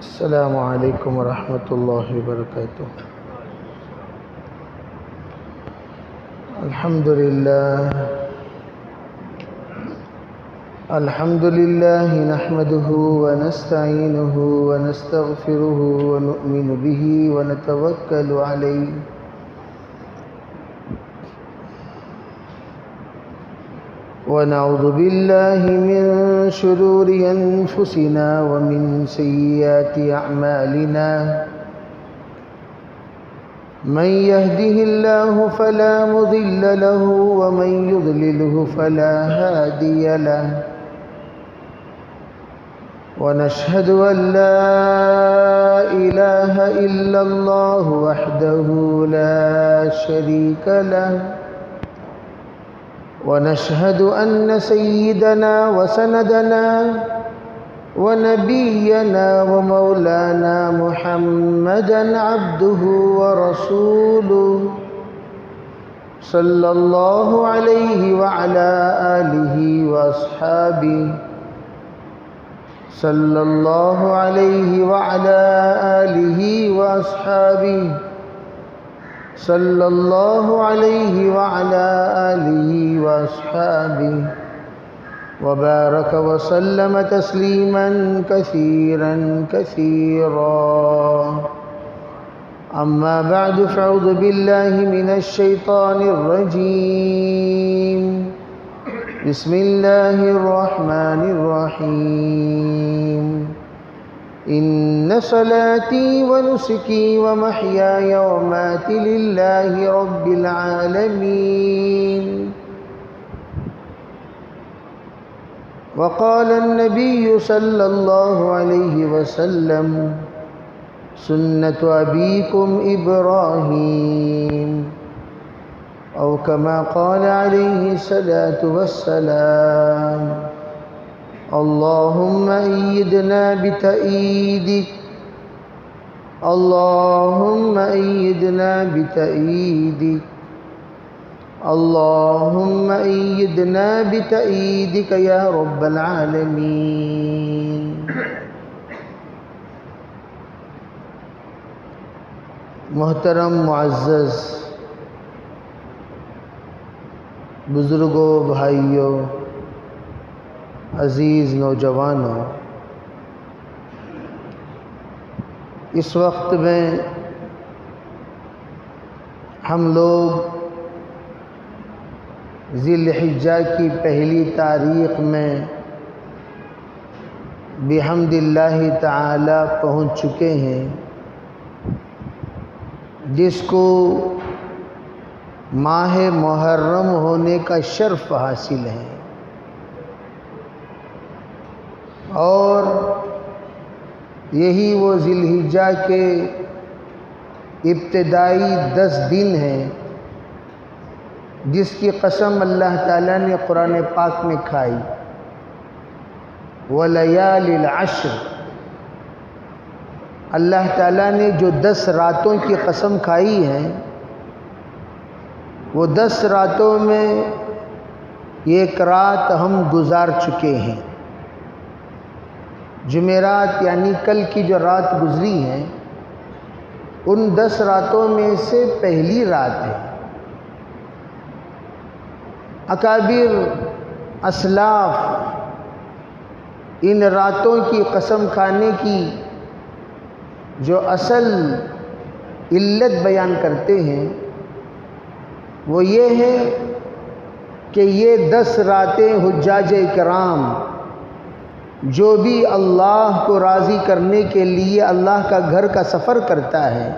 السلام علیکم ورحمۃ اللہ وبرکاتہ۔ الحمد للہ نحمده ونستعینه ونستغفره ونؤمن به ونتوکل علیہ ونعوذ باللہ من شرور انفسنا ومن سیئات اعمالنا من يهده الله فلا مضل له ومن يضلله فلا هادي له ونشهد أن لا إله إلا الله وحده لا شريك له ونشهد أن سيدنا وسندنا ونبينا ومولانا محمدا عبده ورسوله صلى الله عليه وعلى آله وأصحابه صلى الله عليه وعلى آله وأصحابه صلى الله عليه وعلى آله وأصحابه وبارك وسلم تسليما كثيرا كثيرا أما بعد فأعوذ بالله من الشيطان الرجيم بسم الله الرحمن الرحيم إن صلاتي ونسكي ومحياي ومماتي لله رب العالمين وقال النبي صلى الله عليه وسلم سنة أبيكم إبراهيم أو كما قال عليه الصلاة والسلام اللهم أيدنا بتأييدك اللهم أيدنا بتأييدك اللهم أيدنا بتأييدك يا رب العالمين۔ محترم معزز بزرگوں، بھائیوں، عزیز نوجوانوں، اس وقت میں ہم لوگ ذی الحجہ کی پہلی تاریخ میں بحمد اللہ تعالی پہنچ چکے ہیں، جس کو ماہ محرم ہونے کا شرف حاصل ہے، اور یہی وہ ذی الحجہ کے ابتدائی 10 دن ہیں جس کی قسم اللہ تعالیٰ نے قرآن پاک میں کھائی، وَلَيَالِ الْعَشْرِ۔ اللہ تعالیٰ نے جو 10 راتوں کی قسم کھائی ہے، وہ 10 راتوں میں ایک رات ہم گزار چکے ہیں۔ جمعرات یعنی کل کی جو رات گزری ہے، ان 10 راتوں میں سے پہلی رات ہے۔ اکابر اسلاف ان راتوں کی قسم کھانے کی جو اصل علت بیان کرتے ہیں، وہ یہ ہے کہ یہ 10 راتیں حجاج کرام جو بھی اللہ کو راضی کرنے کے لیے اللہ کا گھر کا سفر کرتا ہے،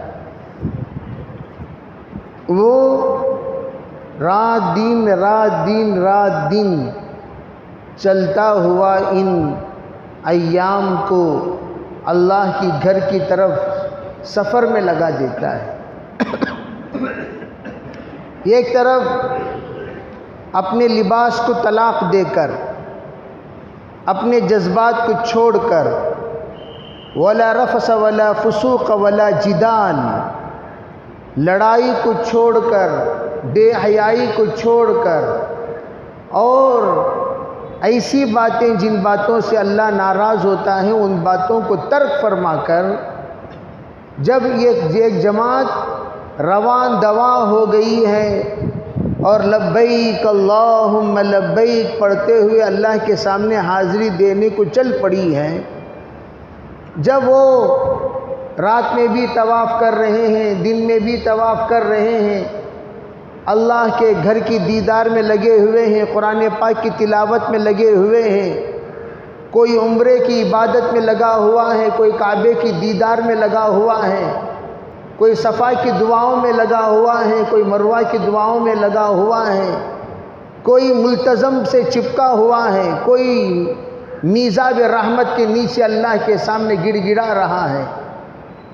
وہ رات دن چلتا ہوا ان ایام کو اللہ کی گھر کی طرف سفر میں لگا دیتا ہے۔ ایک طرف اپنے لباس کو طلاق دے کر، اپنے جذبات کو چھوڑ کر، ولا رفث ولا فسوق ولا جدال، لڑائی کو چھوڑ کر، بے حیائی کو چھوڑ کر، اور ایسی باتیں جن باتوں سے اللہ ناراض ہوتا ہے ان باتوں کو ترک فرما کر جب ایک جماعت روان دوا ہو گئی ہے اور لبیک اللہم لبیک پڑھتے ہوئے اللہ کے سامنے حاضری دینے کو چل پڑی ہے، جب وہ رات میں بھی طواف کر رہے ہیں، دن میں بھی طواف کر رہے ہیں، اللہ کے گھر کی دیدار میں لگے ہوئے ہیں، قرآن پاک کی تلاوت میں لگے ہوئے ہیں، کوئی عمرے کی عبادت میں لگا ہوا ہے، کوئی کعبے کی دیدار میں لگا ہوا ہے، کوئی صفا کی دعاؤں میں لگا ہوا ہے، کوئی مروہ کی دعاؤں میں لگا ہوا ہے، کوئی ملتزم سے چپکا ہوا ہے، کوئی میزاب رحمت کے نیچے اللہ کے سامنے گڑ گڑا رہا ہے،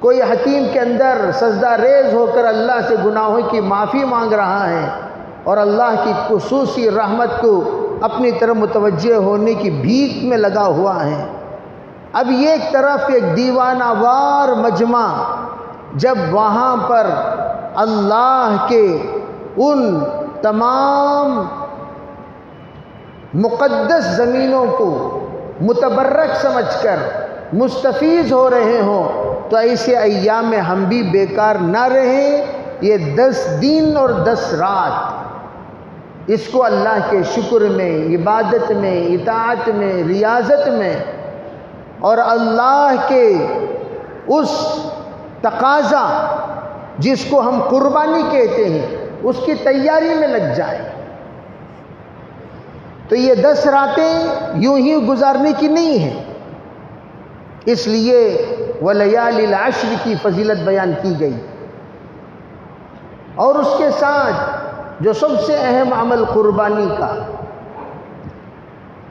کوئی حتیم کے اندر سجدہ ریز ہو کر اللہ سے گناہوں کی معافی مانگ رہا ہے اور اللہ کی خصوصی رحمت کو اپنی طرف متوجہ ہونے کی بھیک میں لگا ہوا ہے۔ اب یہ ایک طرف ایک دیوانہ وار مجمع جب وہاں پر اللہ کے ان تمام مقدس زمینوں کو متبرک سمجھ کر مستفیض ہو رہے ہوں تو ایسے ایام میں ہم بھی بیکار نہ رہیں۔ یہ 10 دن اور 10 رات اس کو اللہ کے شکر میں، عبادت میں، اطاعت میں، ریاضت میں اور اللہ کے اس تقاضا جس کو ہم قربانی کہتے ہیں اس کی تیاری میں لگ جائیں۔ تو یہ 10 راتیں یوں ہی گزارنے کی نہیں ہیں، اس لیے وَلَيَالِ الْعَشْرِ کی فضیلت بیان کی گئی، اور اس کے ساتھ جو سب سے اہم عمل قربانی کا۔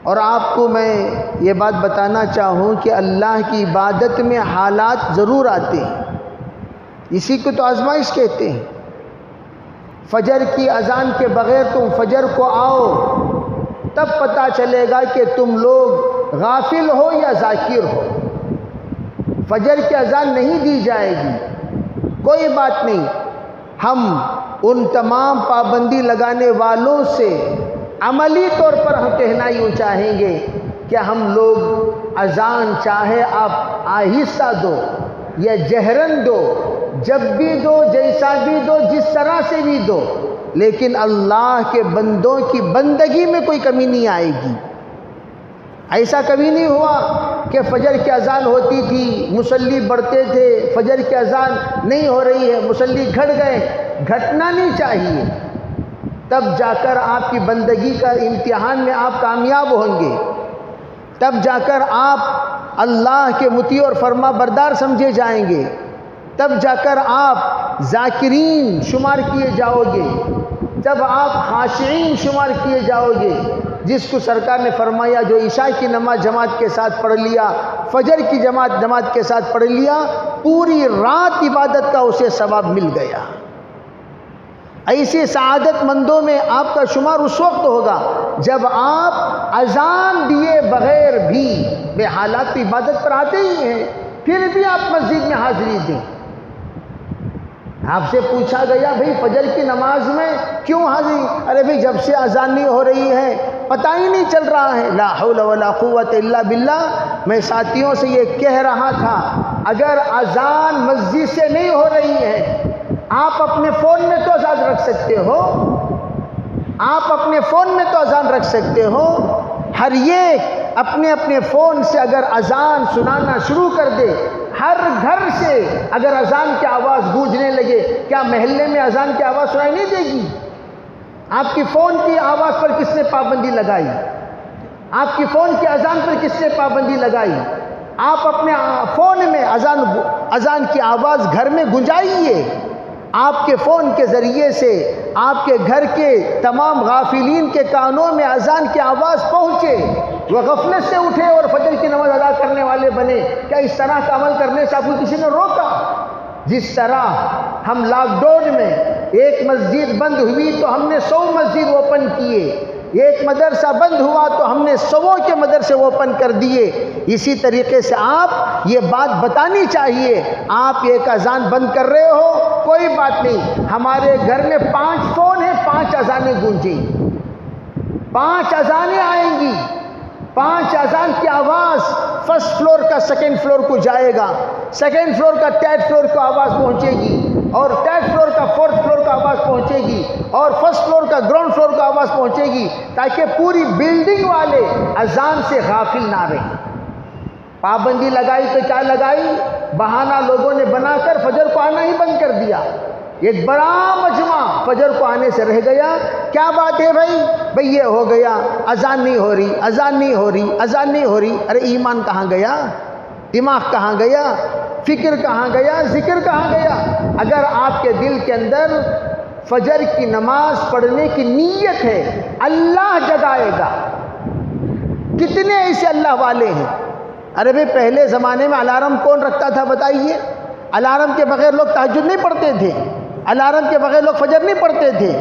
اور آپ کو میں یہ بات بتانا چاہوں کہ اللہ کی عبادت میں حالات ضرور آتے ہیں، اسی کو تو آزمائش کہتے ہیں۔ فجر کی اذان کے بغیر تم فجر کو آؤ، تب پتہ چلے گا کہ تم لوگ غافل ہو یا ذاکر ہو۔ فجر کی اذان نہیں دی جائے گی، کوئی بات نہیں، ہم ان تمام پابندی لگانے والوں سے عملی طور پر ہم کہنا یوں چاہیں گے کہ ہم لوگ اذان چاہے آپ آہستہ دو یا جہرن دو، جب بھی دو، جیسا بھی دو، جس طرح سے بھی دو، لیکن اللہ کے بندوں کی بندگی میں کوئی کمی نہیں آئے گی۔ ایسا کبھی نہیں ہوا کہ فجر کی اذان ہوتی تھی، مصلی بڑھتے تھے، فجر کی اذان نہیں ہو رہی ہے، مصلی گھٹ گئے، گھٹنا نہیں چاہیے، تب جا کر آپ کی بندگی کا امتحان میں آپ کامیاب ہوں گے، تب جا کر آپ اللہ کے مطیع اور فرما بردار سمجھے جائیں گے، تب جا کر آپ ذاکرین شمار کیے جاؤ گے، تب آپ خاشعین شمار کیے جاؤ گے، جس کو سرکار نے فرمایا جو عشاء کی نماز جماعت کے ساتھ پڑھ لیا، فجر کی جماعت کے ساتھ پڑھ لیا، پوری رات عبادت کا اسے ثواب مل گیا۔ ایسے سعادت مندوں میں آپ کا شمار اس وقت ہوگا جب آپ اذان دیے بغیر بھی، بے حالات عبادت پر آتے ہی ہیں، پھر بھی آپ مسجد میں حاضری دیں۔ آپ سے پوچھا گیا بھئی فجر کی نماز میں کیوں حاضری؟ ارے بھئی جب سے اذان نہیں ہو رہی ہے پتہ ہی نہیں چل رہا ہے۔ لا حول ولا قوت الا باللہ، میں ساتھیوں سے یہ کہہ رہا تھا اگر اذان مسجد سے نہیں ہو رہی ہے، آپ اپنے فون میں تو اذان رکھ سکتے ہو، آپ اپنے فون میں تو اذان رکھ سکتے ہو۔ ہر ایک اپنے اپنے فون سے اگر اذان سنانا شروع کر دے، ہر گھر سے اگر اذان کی آواز گونجنے لگے، کیا محلے میں اذان کی آواز سنائی نہیں دے گی؟ آپ کی فون کی آواز پر کس نے پابندی لگائی؟ آپ کی فون کی اذان پر کس نے پابندی لگائی؟ آپ اپنے فون میں اذان کی آواز گھر میں گنجائیے، آپ کے فون کے ذریعے سے آپ کے گھر کے تمام غافلین کے کانوں میں اذان کی آواز پہنچے، وہ غفلت سے اٹھے اور فجر کی نماز ادا کرنے والے بنے۔ کیا اس طرح کا عمل کرنے سے آپ کو کسی نے روکا؟ جس طرح ہم لاک ڈاؤن میں ایک مسجد بند ہوئی تو ہم نے 100 مسجد اوپن کیے، ایک مدرسہ بند ہوا تو ہم نے 100 کے مدرسے اوپن کر دیے، اسی طریقے سے آپ یہ بات بتانی چاہیے۔ آپ ایک اذان بند کر رہے ہو، کوئی بات نہیں، ہمارے گھر میں 5 فون ہیں، 5 اذانیں گونجیں، 5 اذانیں آئیں گی، 5 اذان کی آواز فرسٹ فلور کا سیکنڈ فلور کو جائے گا، سیکنڈ فلور کا تھرڈ فلور کو آواز پہنچے گی، اور تھرڈ فلور کا فورتھ فلور کا آواز پہنچے گی، اور فرسٹ فلور کا گراؤنڈ فلور کا آواز پہنچے گی، تاکہ پوری بلڈنگ والے اذان سے غافل نہ رہیں۔ پابندی لگائی تو کیا لگائی؟ بہانہ لوگوں نے بنا کر فجر کو آنا ہی بند کر دیا۔ ایک بڑا مجمع فجر کو آنے سے رہ گیا۔ کیا بات ہے بھائی یہ ہو گیا، اذان نہیں ہو رہی، اذان نہیں ہو رہی، اذان نہیں ہو رہی۔ ارے ایمان کہاں گیا؟ دماغ کہاں گیا؟ فکر کہاں گیا؟ ذکر کہاں گیا؟ اگر آپ کے دل کے اندر فجر کی نماز پڑھنے کی نیت ہے، اللہ جگائے گا۔ کتنے ایسے اللہ والے ہیں؟ ارے بھائی پہلے زمانے میں الارم کون رکھتا تھا بتائیے؟ الارم کے بغیر لوگ تہجد نہیں پڑھتے تھے، الارم کے بغیر لوگ فجر نہیں پڑھتے تھے،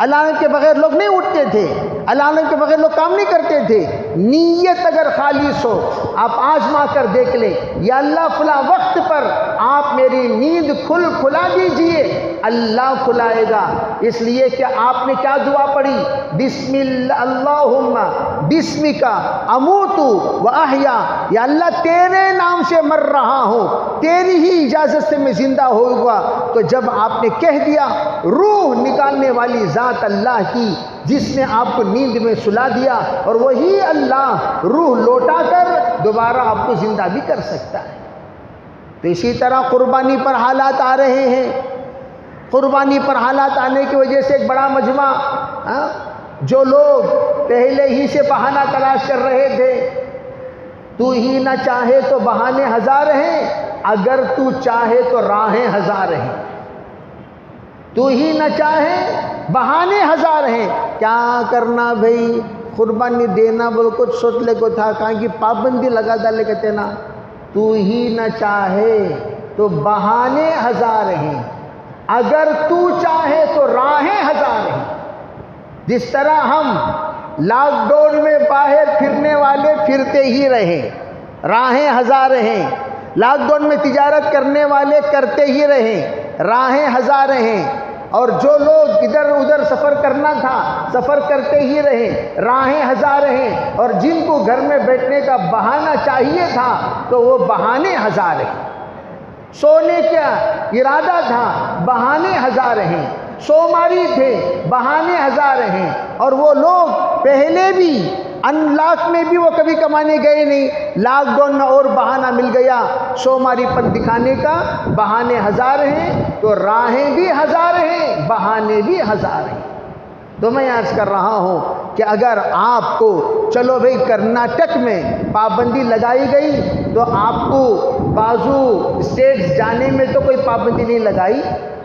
الارم کے بغیر لوگ نہیں اٹھتے تھے، الارم کے بغیر لوگ کام نہیں کرتے تھے۔ نیت اگر خالص ہو، آپ آزما کر دیکھ لیں، یا اللہ فلاں وقت پر آپ میری نیند کھلا دیجئے، اللہ کھلائے گا۔ اس لیے کہ آپ نے کیا دعا پڑھی؟ بسم اللہ اللہم بسمک اموت و احیا، یا اللہ تیرے نام سے مر رہا ہوں، تیری ہی اجازت سے میں زندہ ہوگا۔ تو جب آپ نے کہہ دیا، روح نکالنے والی ذات اللہ کی، جس نے آپ کو نیند میں سلا دیا، اور وہی اللہ روح لوٹا کر دوبارہ آپ کو زندہ بھی کر سکتا ہے۔ تو اسی طرح قربانی پر حالات آ رہے ہیں۔ قربانی پر حالات آنے کی وجہ سے ایک بڑا مجمع، جو لوگ پہلے ہی سے بہانہ تلاش کر رہے تھے، تو ہی نہ چاہے تو بہانے ہزار ہیں، اگر تو چاہے تو راہیں ہزار ہیں۔ تو ہی نہ چاہے بہانے ہزار ہیں۔ کیا کرنا بھئی؟ قربانی دینا بول کچھ سوچ لے کو تھا، کہاں کی پابندی لگا ڈالے کہتے نا، تو ہی نہ چاہے تو بہانے ہزار ہیں، اگر تو چاہے تو راہیں ہزار ہیں۔ جس طرح ہم لاک ڈاؤن میں باہر پھرنے والے پھرتے ہی رہیں، راہیں ہزار ہیں، لاک ڈاؤن میں تجارت کرنے والے کرتے ہی رہیں، راہیں ہزار ہیں، اور جو لوگ ادھر ادھر سفر کرنا تھا سفر کرتے ہی رہیں، راہیں ہزار ہیں، اور جن کو گھر میں بیٹھنے کا بہانہ چاہیے تھا تو وہ بہانے ہزار ہیں۔ سونے کا ارادہ تھا، بہانے ہزار ہیں۔ سوماری تھے، بہانے ہزار ہیں۔ اور وہ لوگ پہلے بھی ان لاکھ میں بھی وہ کبھی کمانے گئے نہیں، لاک ڈاؤن میں اور بہانہ مل گیا، سوماری پر دکھانے کا بہانے ہزار ہیں، تو راہیں بھی ہزار ہیں، بہانے بھی ہزار ہیں۔ تو میں عرض کر رہا ہوں کہ اگر آپ کو چلو بھئی کرناٹک میں پابندی لگائی گئی، تو آپ کو بعضو اسٹیٹس جانے میں تو کوئی پابندی نہیں لگائی۔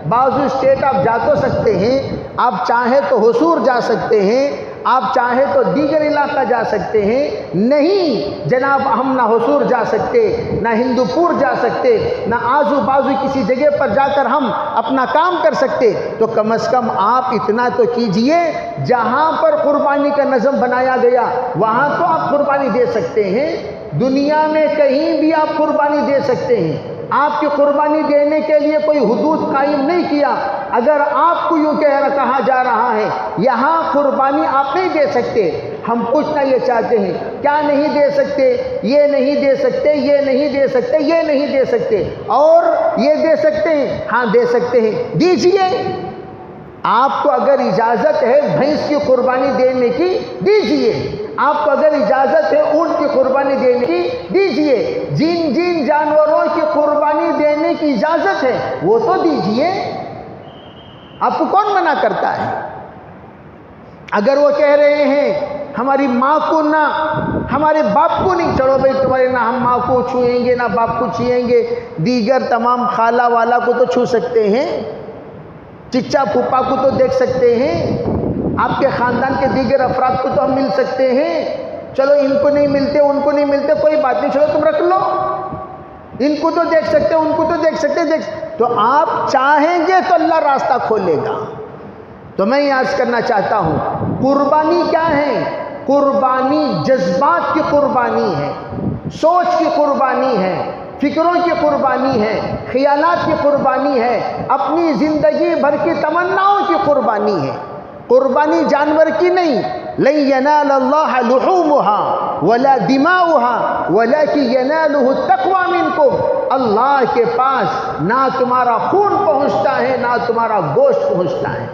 بعضو اسٹیٹ آپ جا تو سکتے ہیں، آپ چاہیں تو حصور جا سکتے ہیں، آپ چاہیں تو دیگر علاقہ جا سکتے ہیں۔ نہیں جناب، ہم نہ حصور جا سکتے، نہ ہندوپور جا سکتے، نہ آزو بازو کسی جگہ پر جا کر ہم اپنا کام کر سکتے، تو کم از کم آپ اتنا تو کیجئے، جہاں پر قربانی کا نظم بنایا گیا وہاں تو آپ قربانی دے سکتے ہیں۔ دنیا میں کہیں بھی آپ قربانی دے سکتے ہیں، آپ کی قربانی دینے کے لیے کوئی حدود قائم نہیں کیا۔ اگر آپ کو یوں کہا جا رہا ہے یہاں قربانی آپ نہیں دے سکتے، ہم کچھ نہ یہ چاہتے ہیں، کیا نہیں دے سکتے؟ یہ نہیں دے سکتے، یہ نہیں دے سکتے، یہ نہیں دے سکتے، اور یہ دے سکتے ہیں؟ ہاں دے سکتے ہیں، دیجئے۔ آپ کو اگر اجازت ہے بھینس کی قربانی دینے کی، دیجئے۔ آپ کو اگر اجازت ہے اونٹ کی قربانی دینے کی، دیجئے۔ جن جن جانوروں کی قربانی دینے کی اجازت ہے وہ تو دیجئے، آپ کو کون منع کرتا ہے؟ اگر وہ کہہ رہے ہیں ہماری ماں کو نہ، ہمارے باپ کو نہیں، چلو بھائی تمہارے نہ ہم ماں کو چھوئیں گے نہ باپ کو چھوئیں گے، دیگر تمام خالہ والا کو تو چھو سکتے ہیں، چچا پھوپا کو تو دیکھ سکتے ہیں، آپ کے خاندان کے دیگر افراد کو تو ہم مل سکتے ہیں، چلو ان کو نہیں ملتے ان کو نہیں ملتے، کوئی بات نہیں، چلو تم رکھ لو، ان کو تو دیکھ سکتے ان کو تو دیکھ سکتے، تو آپ چاہیں گے تو اللہ راستہ کھولے گا۔ تو میں یہ عرض کرنا چاہتا ہوں، قربانی کیا ہے؟ قربانی جذبات کی قربانی ہے، سوچ کی قربانی ہے، فکروں کی قربانی ہے، خیالات کی قربانی ہے، اپنی زندگی بھر کی تمناؤں کی قربانی ہے۔ قربانی جانور کی نہیں، لن ینال اللہ لحومها ولا دماؤها ولكن يناله التقوى منكم، اللہ کے پاس نہ تمہارا خون پہنچتا ہے نہ تمہارا گوشت پہنچتا ہے،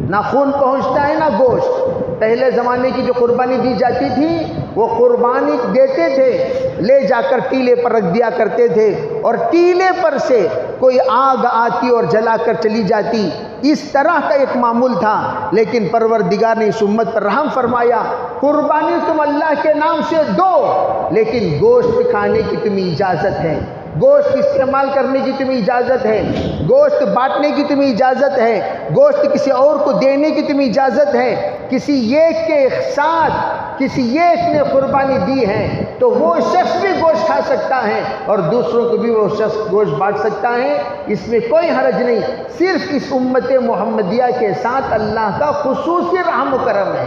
نہ خون پہنچتا ہے نہ گوشت۔ پہلے زمانے کی جو قربانی دی جاتی تھی وہ قربانی دیتے تھے، لے جا کر ٹیلے پر رکھ دیا کرتے تھے، اور ٹیلے پر سے کوئی آگ آتی اور جلا کر چلی جاتی، اس طرح کا ایک معمول تھا۔ لیکن پروردگار نے اس امت پر رحم فرمایا، قربانی تم اللہ کے نام سے دو، لیکن گوشت کھانے کی تمہیں اجازت ہے، گوشت استعمال کرنے کی تمہیں اجازت ہے، گوشت بانٹنے کی تمہیں اجازت ہے، گوشت کسی اور کو دینے کی تمہیں اجازت ہے۔ کسی ایک کے ساتھ کسی ایک نے قربانی دی ہے تو وہ شخص بھی گوشت کھا سکتا ہے اور دوسروں کو بھی وہ شخص گوشت بانٹ سکتا ہے، اس میں کوئی حرج نہیں۔ صرف اس امت محمدیہ کے ساتھ اللہ کا خصوصی رحم و کرم ہے۔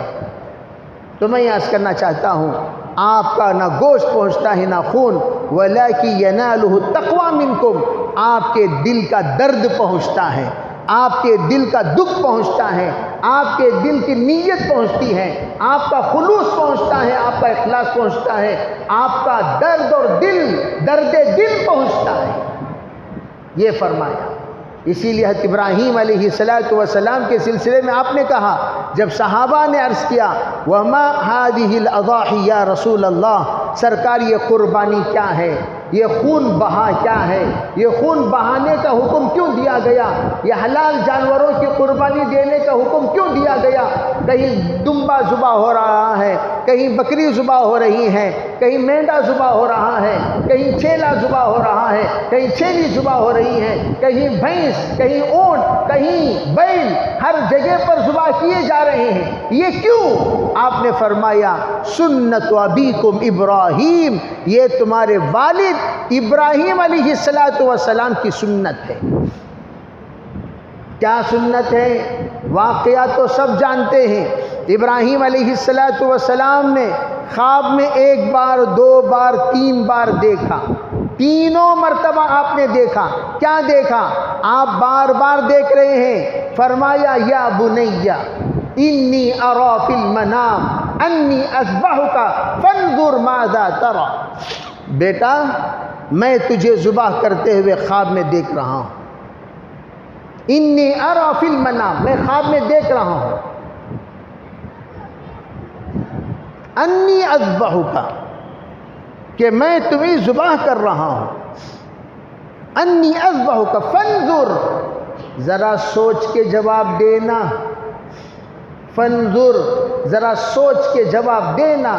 تو میں یہ عرض کرنا چاہتا ہوں، آپ کا نہ گوشت پہنچتا ہے نہ خون، وَلَكِنْ يَنَالُهُ التَّقْوَى مِنْكُمْ، آپ کے دل کا درد پہنچتا ہے، آپ کے دل کا دکھ پہنچتا ہے، آپ کے دل کی نیت پہنچتی ہے، آپ کا خلوص پہنچتا ہے، آپ کا اخلاص پہنچتا ہے، آپ کا درد اور درد دل پہنچتا ہے، یہ فرمایا۔ اسی لیے حضرت ابراہیم علیہ السلام کے سلسلے میں آپ نے کہا، جب صحابہ نے عرض کیا وَمَا هَذِهِ الْأَضَاحِي يَا رسول اللہ، سرکار یہ قربانی کیا ہے، یہ خون بہا کیا ہے، یہ خون بہانے کا حکم کیوں دیا گیا، یہ حلال جانوروں کی قربانی دینے کا حکم کیوں دیا گیا؟ کہیں دمبا ذبح ہو رہا ہے، کہیں بکری ذبح ہو رہی ہے، کہیں مینڈا ذبح ہو رہا ہے، کہیں چھیلا ذبح ہو رہا ہے، کہیں چھیلی ذبح ہو رہی ہے، کہیں بھینس، کہیں اونٹ، کہیں بیل، ہر جگہ پر ذبح کیے جا رہے ہیں، یہ کیوں؟ آپ نے فرمایا سنت ابیکم ابراہیم، یہ تمہارے والد ابراہیم علیہ السلام کی سنت ہے۔ کیا سنت ہے؟ واقعہ تو سب جانتے ہیں، ابراہیم علیہ السلام نے خواب میں ایک بار، دو بار، تین بار دیکھا، تینوں مرتبہ آپ نے دیکھا۔ کیا دیکھا؟ آپ بار بار دیکھ رہے ہیں۔ فرمایا یا بنیا انی ارا فی المنام انی اذبحک فانظر ماذا تری، بیٹا میں تجھے ذبح کرتے ہوئے خواب میں دیکھ رہا ہوں۔ انی ارا فی المنام، میں خواب میں دیکھ رہا ہوں۔ انی اذبحک، کہ میں تمہیں ذبح کر رہا ہوں۔ انی اذبحک فانظر، ذرا سوچ کے جواب دینا، فانظر ذرا سوچ کے جواب دینا،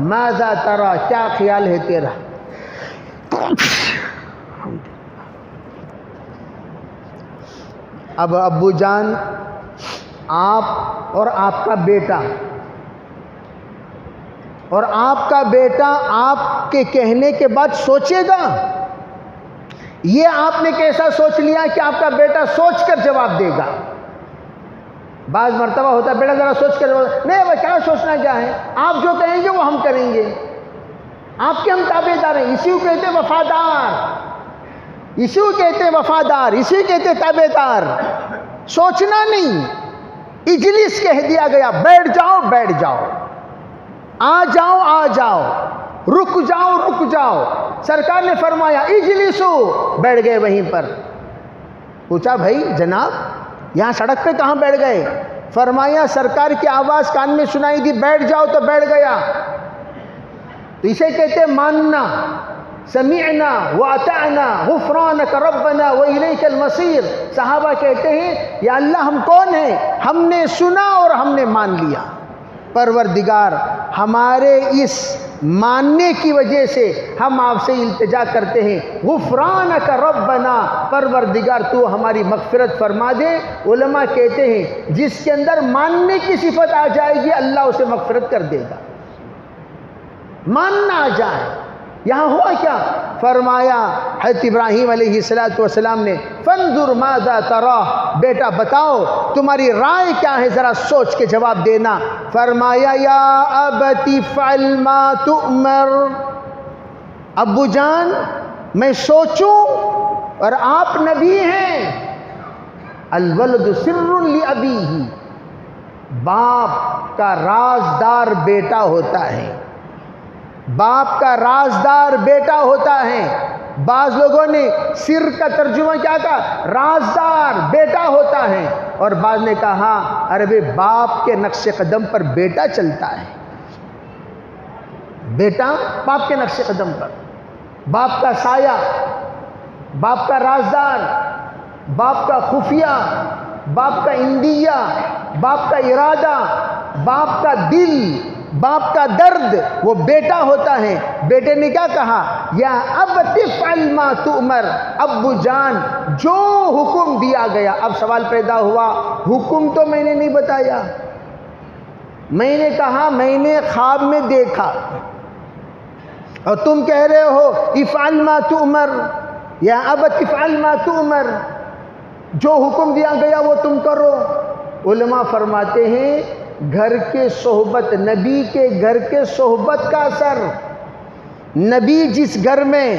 ماذا ترى، کیا خیال ہے تیرا؟ اب ابو جان، آپ اور آپ کا بیٹا، اور آپ کا بیٹا آپ کے کہنے کے بعد سوچے گا؟ یہ آپ نے کیسا سوچ لیا کہ آپ کا بیٹا سوچ کر جواب دے گا؟ بعض مرتبہ ہوتا ہے بیٹا ذرا سوچ کر جواب، نہیں وہ کیا سوچنا کیا ہے، آپ جو کہیں گے وہ ہم کریں گے، آپ کے ہم تابع دار ہیں۔ اسی کو کہتے ہیں وفادار، اسی کو کہتے ہیں وفادار، اسی کو کہتے ہیں تابع دار۔ سوچنا نہیں، اجلس کہہ دیا گیا، بیٹھ جاؤ بیٹھ جاؤ، آ جاؤ آ جاؤ، رک جاؤ رک جاؤ۔ سرکار نے فرمایا اجلسو، بیٹھ گئے وہیں پر۔ پوچھا بھائی جناب یہاں سڑک پہ کہاں بیٹھ گئے؟ فرمایا سرکار کی آواز کان میں سنائی دی، بیٹھ جاؤ، تو بیٹھ گیا۔ تو اسے کہتے ہیں ماننا، سمعنا واطعنا غفرانک ربنا والیک المصیر۔ صحابہ کہتے ہیں یا اللہ ہم کون ہیں؟ ہم نے سنا اور ہم نے مان لیا۔ پروردگار ہمارے اس ماننے کی وجہ سے ہم آپ سے التجا کرتے ہیں، غفرانک ربنا، پروردگار تو ہماری مغفرت فرما دے۔ علماء کہتے ہیں جس کے اندر ماننے کی صفت آ جائے گی اللہ اسے مغفرت کر دے گا، ماننا آ جائے۔ یہاں ہوا کیا؟ فرمایا حضرت ابراہیم علیہ السلام نے فانظر ماذا ترى، بیٹا بتاؤ تمہاری رائے کیا ہے، ذرا سوچ کے جواب دینا۔ فرمایا یا ابت افعل ما تؤمر، ابو جان میں سوچوں اور آپ نبی ہیں۔ الولد سر لابیہ، باپ کا رازدار بیٹا ہوتا ہے۔ باپ کا رازدار بیٹا ہوتا ہے. بعض لوگوں نے سر کا ترجمہ کیا کہا؟ رازدار بیٹا ہوتا ہے. اور بعض نے کہا ارے باپ کے نقش قدم پر بیٹا چلتا ہے. بیٹا باپ کے نقش قدم پر، باپ کا سایہ، باپ کا رازدار، باپ کا خفیہ، باپ کا اندیہ، باپ کا ارادہ، باپ کا دل، باپ کا درد، وہ بیٹا ہوتا ہے. بیٹے نے کیا کہا؟ یا ابت افعل ما تؤمر، ابو جان جو حکم دیا گیا. اب سوال پیدا ہوا، حکم تو میں نے نہیں بتایا، میں نے کہا میں نے خواب میں دیکھا، اور تم کہہ رہے ہو افعل ما تؤمر، یا ابت افعل ما تؤمر، جو حکم دیا گیا وہ تم کرو. علماء فرماتے ہیں گھر کے صحبت، نبی کے گھر کے صحبت کا اثر، نبی جس گھر میں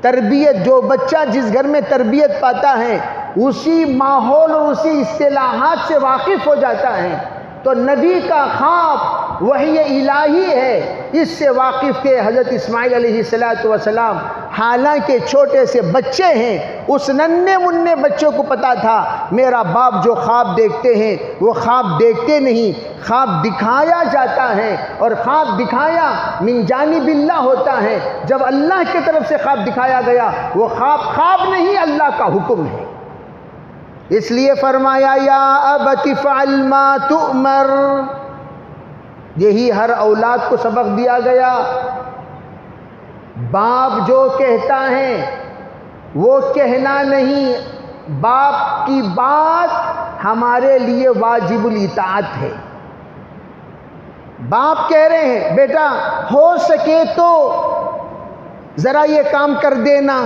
تربیت، جو بچہ جس گھر میں تربیت پاتا ہے اسی ماحول اور اسی اصطلاحات سے واقف ہو جاتا ہے. تو نبی کا خواب وحی الہی ہے، اس سے واقف تھے حضرت اسماعیل علیہ السلام. حالانکہ چھوٹے سے بچے ہیں، اس ننھے منھے بچوں کو پتا تھا میرا باپ جو خواب دیکھتے ہیں وہ خواب دیکھتے نہیں، خواب دکھایا جاتا ہے، اور خواب دکھایا من جانب اللہ ہوتا ہے. جب اللہ کی طرف سے خواب دکھایا گیا وہ خواب نہیں، اللہ کا حکم ہے. اس لیے فرمایا یا ابت افعل ما تؤمر. یہی ہر اولاد کو سبق دیا گیا. باپ جو کہتا ہے وہ کہنا نہیں، باپ کی بات ہمارے لیے واجب الاطاعت ہے. باپ کہہ رہے ہیں بیٹا ہو سکے تو ذرا یہ کام کر دینا،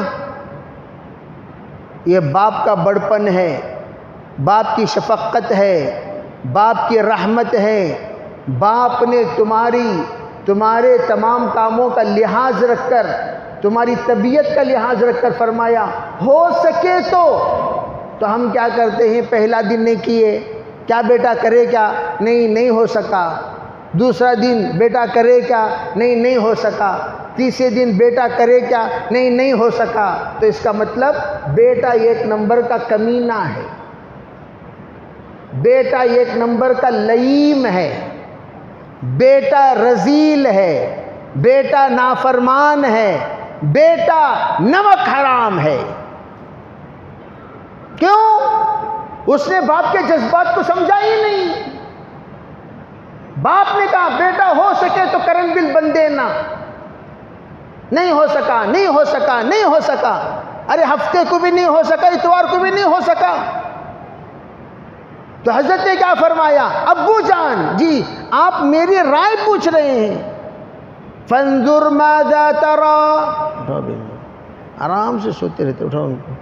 یہ باپ کا بڑپن ہے، باپ کی شفقت ہے، باپ کی رحمت ہے. باپ نے تمہارے تمام کاموں کا لحاظ رکھ کر، تمہاری طبیعت کا لحاظ رکھ کر فرمایا ہو سکے تو ہم کیا کرتے ہیں؟ پہلا دن نہیں کیے، کیا بیٹا کرے کیا؟ نہیں ہو سکا. دوسرا دن بیٹا کرے کیا؟ نہیں ہو سکا. تیسرے دن بیٹا کرے کیا؟ نہیں ہو سکا. تو اس کا مطلب بیٹا ایک نمبر کا کمینہ ہے، بیٹا ایک نمبر کا لئیم ہے، بیٹا رذیل ہے، بیٹا نافرمان ہے، بیٹا نمک حرام ہے. کیوں؟ اس نے باپ کے جذبات کو سمجھا ہی نہیں. باپ نے کہا بیٹا ہو سکے تو کرنٹ بل بند دینا، نہیں ہو سکا. ارے ہفتے کو بھی نہیں ہو سکا، اتوار کو بھی نہیں ہو سکا. تو حضرت نے کیا فرمایا؟ ابو جان جی آپ میری رائے پوچھ رہے ہیں، فانظر ماذا ترى. آرام سے سوتے رہتے، اٹھاؤ ان کو.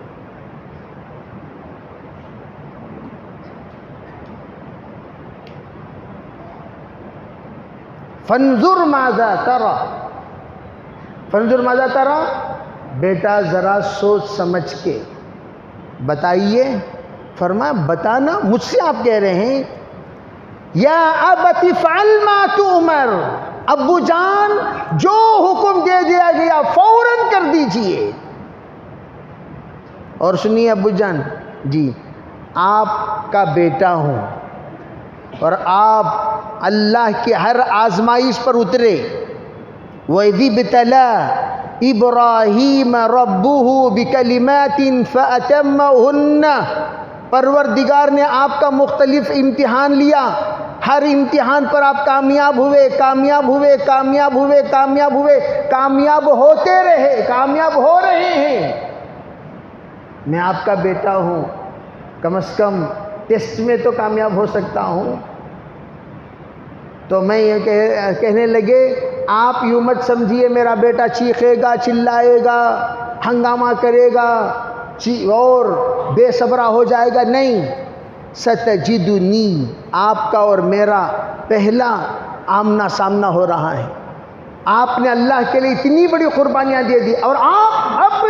فانظر ماذا ترى، فانظر ماذا ترى، بیٹا ذرا سوچ سمجھ کے بتائیے. فرمایا بتانا مجھ سے آپ کہہ رہے ہیں؟ یا ابت افعل ما تؤمر، ابو جان جو حکم دے دیا گیا فوراً کر دیجئے. اور سنیے ابو جان جی، آپ کا بیٹا ہوں اور آپ اللہ کی ہر آزمائش پر اترے. وَإِذِ ابْتَلَىٰ إِبْرَاهِيمَ رَبُّهُ بِكَلِمَاتٍ فَأَتَمَّهُنَّ. پروردگار نے آپ کا مختلف امتحان لیا، ہر امتحان پر آپ کامیاب ہوئے، کامیاب ہوتے رہے، کامیاب ہو رہے ہیں. میں آپ کا بیٹا ہوں، کم از کم ٹیسٹ میں تو کامیاب ہو سکتا ہوں. تو میں یہ کہنے لگے آپ یوں مت سمجھیے میرا بیٹا چیخے گا، چلائے گا، ہنگامہ کرے گا اور بے صبرہ ہو جائے گا. نہیں، ستجدنی، آپ کا اور میرا پہلا آمنا سامنا ہو رہا ہے. آپ نے اللہ کے لیے اتنی بڑی قربانیاں دے دی، اور آپ اب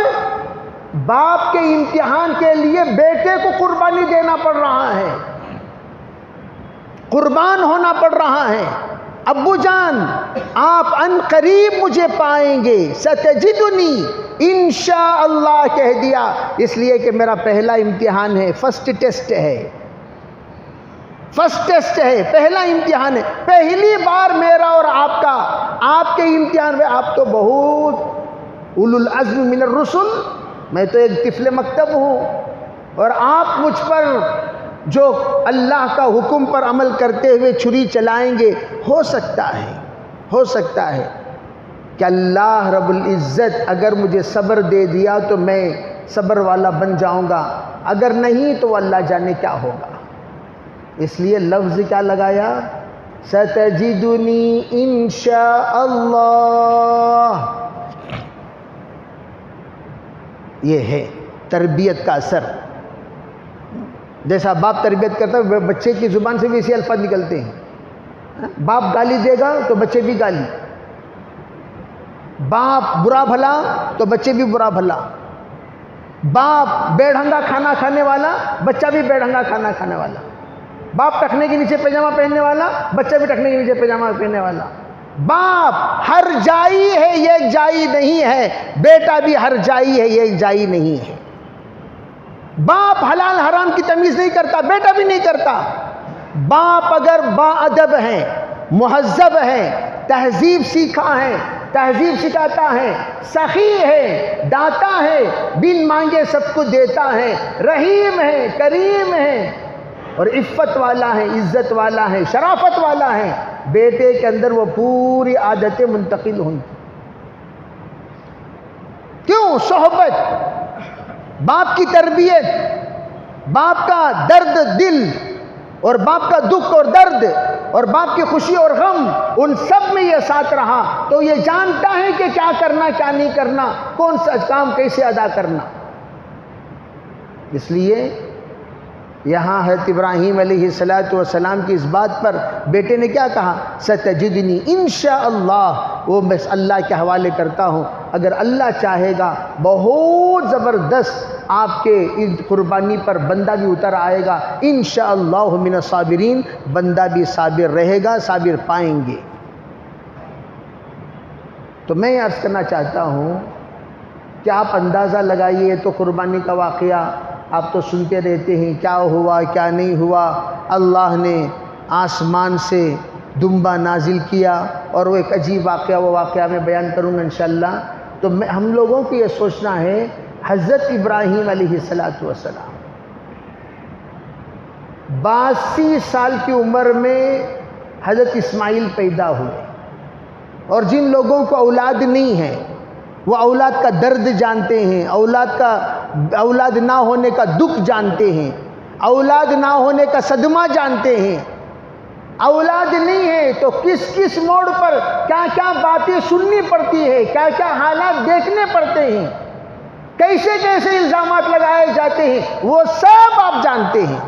باپ کے امتحان کے لیے بیٹے کو قربانی دینا پڑ رہا ہے، قربان ہونا پڑ رہا ہے. ابو جان آپ ان قریب مجھے پائیں گے، ستجدنی انشاءاللہ کہہ دیا اس لیے کہ میرا پہلا امتحان ہے، فرسٹ ٹیسٹ ہے، فرسٹ ٹیسٹ ہے، پہلا امتحان ہے، پہلی بار میرا اور آپ کا، آپ کے امتحان میں آپ تو بہت اولو العزم من الرسل، میں تو ایک طفل مکتب ہوں، اور آپ مجھ پر جو اللہ کا حکم پر عمل کرتے ہوئے چھری چلائیں گے، ہو سکتا ہے کہ اللہ رب العزت اگر مجھے صبر دے دیا تو میں صبر والا بن جاؤں گا، اگر نہیں تو اللہ جانے کیا ہوگا۔ اس لیے لفظ کیا لگایا؟ ستجدنی انشاءاللہ۔ یہ ہے تربیت کا اثر۔ جیسا باپ تربیت کرتا ہے بچے کی زبان سے بھی اسی الفاظ نکلتے ہیں، باپ گالی دے گا تو بچے بھی گالی، باپ برا بھلا تو بچے بھی برا بھلا، باپ بے ڈھنگا کھانا کھانے والا بچہ بھی بے ڈھنگا کھانا کھانے والا، باپ ٹخنے کے نیچے پیجامہ پہننے والا بچہ بھی ٹخنے کے نیچے پیجامہ پہننے والا، باپ ہر جائی ہے یہ ایک جائی نہیں ہے، بیٹا بھی ہر جائی ہے یہ ایک جائی نہیں ہے، باپ حلال حرام کی تمیز نہیں کرتا بیٹا بھی نہیں کرتا، باپ اگر با ادب ہے، مہذب ہے، تہذیب سیکھا ہے، تہذیب سکھاتا ہے، سخی ہے، داتا ہے، بن مانگے سب کو دیتا ہے، رحیم ہے، کریم ہے اور عفت والا ہے، عزت والا ہے، شرافت والا ہے، بیٹے کے اندر وہ پوری عادتیں منتقل ہوں۔ کیوں؟ صحبت، باپ کی تربیت، باپ کا درد دل اور باپ کا دکھ اور درد اور باپ کی خوشی اور غم، ان سب میں یہ ساتھ رہا تو یہ جانتا ہے کہ کیا کرنا کیا نہیں کرنا، کون سا کام کیسے ادا کرنا۔ اس لیے یہاں حضرت ابراہیم علیہ السلام کی اس بات پر بیٹے نے کیا کہا؟ ستجدنی انشاءاللہ، وہ میں اللہ کے حوالے کرتا ہوں، اگر اللہ چاہے گا بہت زبردست آپ کے اس قربانی پر بندہ بھی اتر آئے گا، انشاءاللہ من الصابرین، بندہ بھی صابر رہے گا، صابر پائیں گے۔ تو میں عرض کرنا چاہتا ہوں کہ آپ اندازہ لگائیے، تو قربانی کا واقعہ آپ تو سنتے رہتے ہیں، کیا ہوا کیا نہیں ہوا، اللہ نے آسمان سے دمبا نازل کیا، اور وہ ایک عجیب واقعہ، وہ واقعہ میں بیان کروں گا انشاءاللہ۔ تو ہم لوگوں کو یہ سوچنا ہے، حضرت ابراہیم علیہ السلام 82 سال کی عمر میں حضرت اسماعیل پیدا ہوئے، اور جن لوگوں کو اولاد نہیں ہے وہ اولاد کا درد جانتے ہیں، اولاد نہ ہونے کا دکھ جانتے ہیں، اولاد نہ ہونے کا صدمہ جانتے ہیں، اولاد نہیں ہے تو کس کس موڑ پر کیا کیا باتیں سننی پڑتی ہے، کیا کیا حالات دیکھنے پڑتے ہیں، کیسے کیسے الزامات لگائے جاتے ہیں، وہ سب آپ جانتے ہیں۔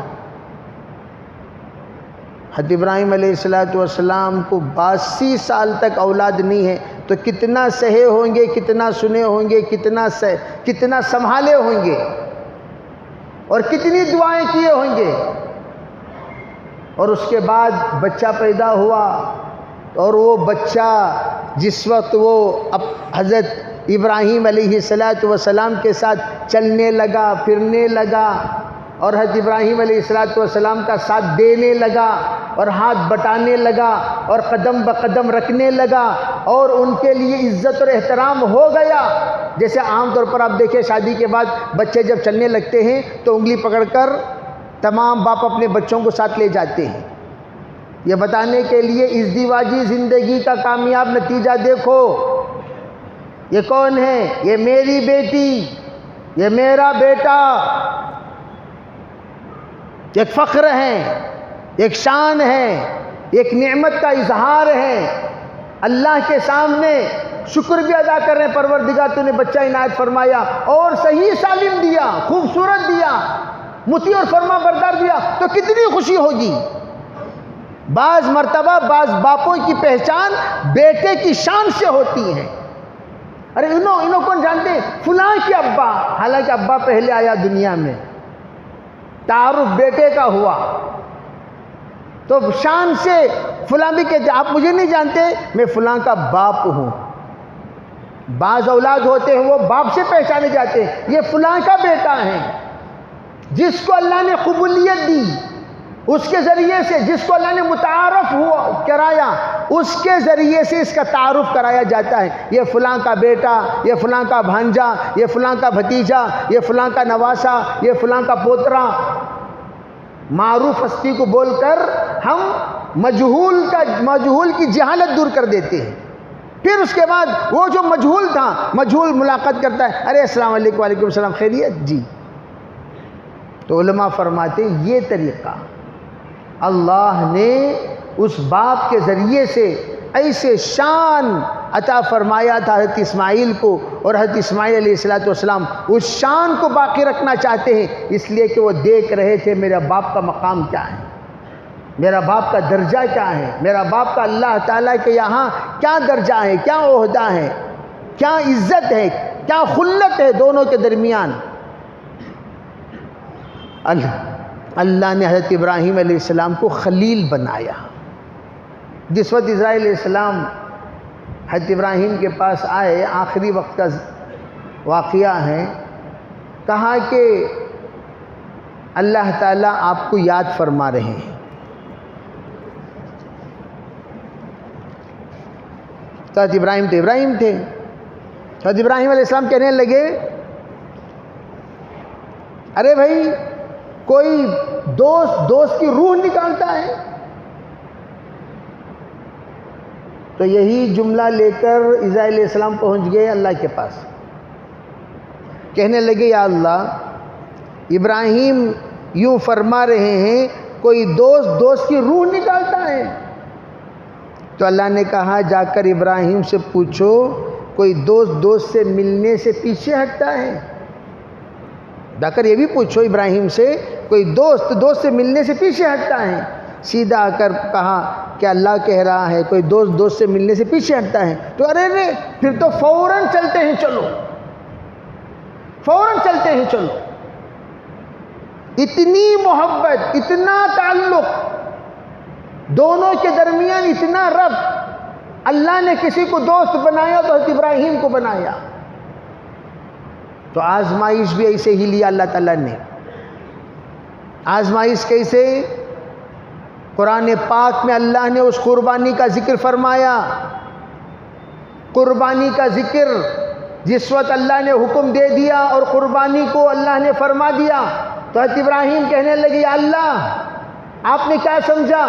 حضرت ابراہیم علیہ السلام کو 82 سال تک اولاد نہیں ہے، تو کتنا سہے ہوں گے، کتنا سنے ہوں گے، کتنا سنبھالے ہوں گے، اور کتنی دعائیں کیے ہوں گے۔ اور اس کے بعد بچہ پیدا ہوا، اور وہ بچہ جس وقت وہ حضرت ابراہیم علیہ السلام کے ساتھ چلنے لگا، پھرنے لگا، اور حضرت ابراہیم علیہ السلام کا ساتھ دینے لگا، اور ہاتھ بٹانے لگا، اور قدم بقدم رکھنے لگا، اور ان کے لیے عزت اور احترام ہو گیا۔ جیسے عام طور پر آپ دیکھیں شادی کے بعد بچے جب چلنے لگتے ہیں تو انگلی پکڑ کر تمام باپ اپنے بچوں کو ساتھ لے جاتے ہیں، یہ بتانے کے لیے ازدواجی زندگی کا کامیاب نتیجہ دیکھو، یہ کون ہے؟ یہ میری بیٹی، یہ میرا بیٹا، ایک فخر ہے، ایک شان ہے، ایک نعمت کا اظہار ہے، اللہ کے سامنے شکر بھی ادا کر رہے ہیں، پروردگار تو نے بچہ عنایت فرمایا اور صحیح سالم دیا، خوبصورت دیا، مطیع اور فرما بردار دیا، تو کتنی خوشی ہوگی۔ بعض مرتبہ بعض باپوں کی پہچان بیٹے کی شان سے ہوتی ہے۔ ارے انہوں کون جانتے ہیں؟ فلاں کے ابا، حالانکہ ابا پہلے آیا دنیا میں، تعارف بیٹے کا ہوا، تو شان سے فلاں بھی کہتے آپ مجھے نہیں جانتے، میں فلاں کا باپ ہوں۔ بعض اولاد ہوتے ہیں وہ باپ سے پہچانے جاتے ہیں، یہ فلاں کا بیٹا ہے، جس کو اللہ نے قبولیت دی اس کے ذریعے سے، جس کو اللہ نے متعارف کرایا اس کے ذریعے سے اس کا تعارف کرایا جاتا ہے، یہ فلاں کا بیٹا، یہ فلاں کا بھانجا، یہ فلاں کا بھتیجا، یہ فلاں کا نواسا، یہ فلاں کا پوترا۔ معروف ہستی کو بول کر ہم مجہول کی جہالت دور کر دیتے ہیں۔ پھر اس کے بعد وہ جو مجہول تھا، مجہول ملاقات کرتا ہے، ارے السلام علیکم، وعلیکم السلام، خیریت جی؟ تو علماء فرماتے ہیں یہ طریقہ اللہ نے اس باپ کے ذریعے سے ایسے شان عطا فرمایا تھا حضرت اسماعیل کو، اور حضرت اسماعیل علیہ السلام اس شان کو باقی رکھنا چاہتے ہیں، اس لیے کہ وہ دیکھ رہے تھے میرا باپ کا مقام کیا ہے، میرا باپ کا درجہ کیا ہے، میرا باپ کا اللہ تعالیٰ کے یہاں کیا درجہ ہے، کیا عہدہ ہے، کیا عزت ہے، کیا خلت ہے دونوں کے درمیان۔ اللہ نے حضرت ابراہیم علیہ السلام کو خلیل بنایا۔ جس وقت اسرائیل علیہ السلام حضرت ابراہیم کے پاس آئے، آخری وقت کا واقعہ ہے، کہا کہ اللہ تعالیٰ آپ کو یاد فرما رہے ہیں۔ تو حضرت ابراہیم تو ابراہیم تھے، حضرت ابراہیم علیہ السلام کہنے لگے ارے بھائی کوئی دوست کی روح نکالتا ہے؟ تو یہی جملہ لے کر اسرائیل علیہ السلام پہنچ گئے اللہ کے پاس، کہنے لگے یا اللہ ابراہیم یوں فرما رہے ہیں کوئی دوست کی روح نکالتا ہے۔ تو اللہ نے کہا جا کر ابراہیم سے پوچھو کوئی دوست سے ملنے سے پیچھے ہٹتا ہے؟ جا کر یہ بھی پوچھو ابراہیم سے کوئی دوست سے ملنے سے پیچھے ہٹتا ہے؟ سیدھا آ کر کہا کہ اللہ کہہ رہا ہے کوئی دوست سے ملنے سے پیچھے ہٹتا ہے، تو ارے پھر تو فوراً چلتے ہیں، چلو فوراً چلتے ہیں، چلو۔ اتنی محبت، اتنا تعلق، دونوں کے درمیان اتنا ربط، اللہ نے کسی کو دوست بنایا تو حضرت ابراہیم کو بنایا۔ تو آزمائش بھی ایسے ہی لیا اللہ تعالیٰ نے۔ آزمائش کیسے؟ قرآن پاک میں اللہ نے اس قربانی کا ذکر فرمایا، قربانی کا ذکر جس وقت اللہ نے حکم دے دیا اور قربانی کو اللہ نے فرما دیا، تو حضرت ابراہیم کہنے لگے یا اللہ آپ نے کیا سمجھا،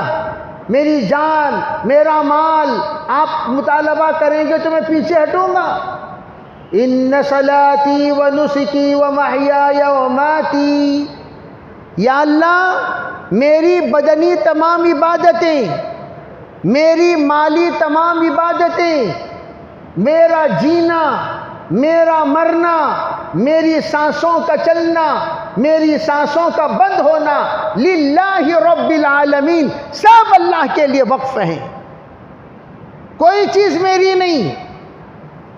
میری جان میرا مال آپ مطالبہ کریں گے تو میں پیچھے ہٹوں گا؟ ان صلاتی و نسکی و محیای و ماتی، یا اللہ میری بدنی تمام عبادتیں، میری مالی تمام عبادتیں، میرا جینا، میرا مرنا، میری سانسوں کا چلنا، میری سانسوں کا بند ہونا، للہ رب العالمین، سب اللہ کے لیے وقف ہیں، کوئی چیز میری نہیں،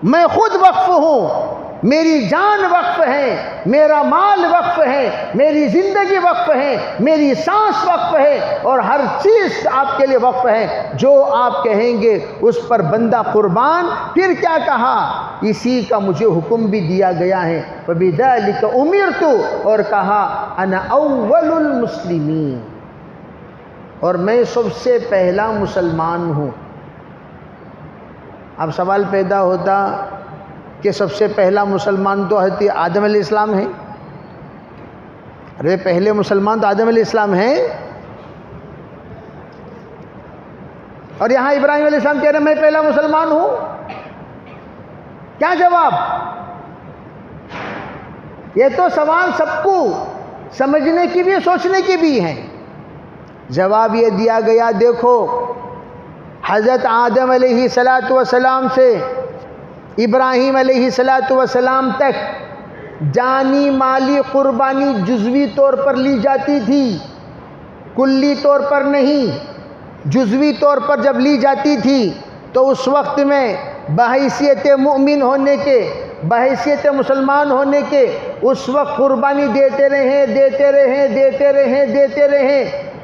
میں خود وقف ہوں، میری جان وقف ہے، میرا مال وقف ہے، میری زندگی وقف ہے، میری سانس وقف ہے، اور ہر چیز آپ کے لیے وقف ہے، جو آپ کہیں گے اس پر بندہ قربان۔ پھر کیا کہا؟ اسی کا مجھے حکم بھی دیا گیا ہے، وَبِذَلِكَ أُمِرْتُ، اور کہا انا اول المسلمین، اور میں سب سے پہلا مسلمان ہوں۔ اب سوال پیدا ہوتا کہ سب سے پہلا مسلمان تو حضرت آدم علیہ السلام ہیں، ارے پہلے مسلمان تو آدم علیہ السلام ہیں، اور یہاں ابراہیم علیہ السلام کہہ رہے ہیں میں پہلا مسلمان ہوں، کیا جواب؟ یہ تو سوال سب کو سمجھنے کی بھی سوچنے کی بھی ہے۔ جواب یہ دیا گیا دیکھو حضرت آدم علیہ السلام سے ابراہیم علیہ السلام تک جانی مالی قربانی جزوی طور پر لی جاتی تھی، کلی طور پر نہیں، جزوی طور پر جب لی جاتی تھی تو اس وقت میں بحیثیت مؤمن ہونے کے، بحیثیت مسلمان ہونے کے اس وقت قربانی دیتے رہے،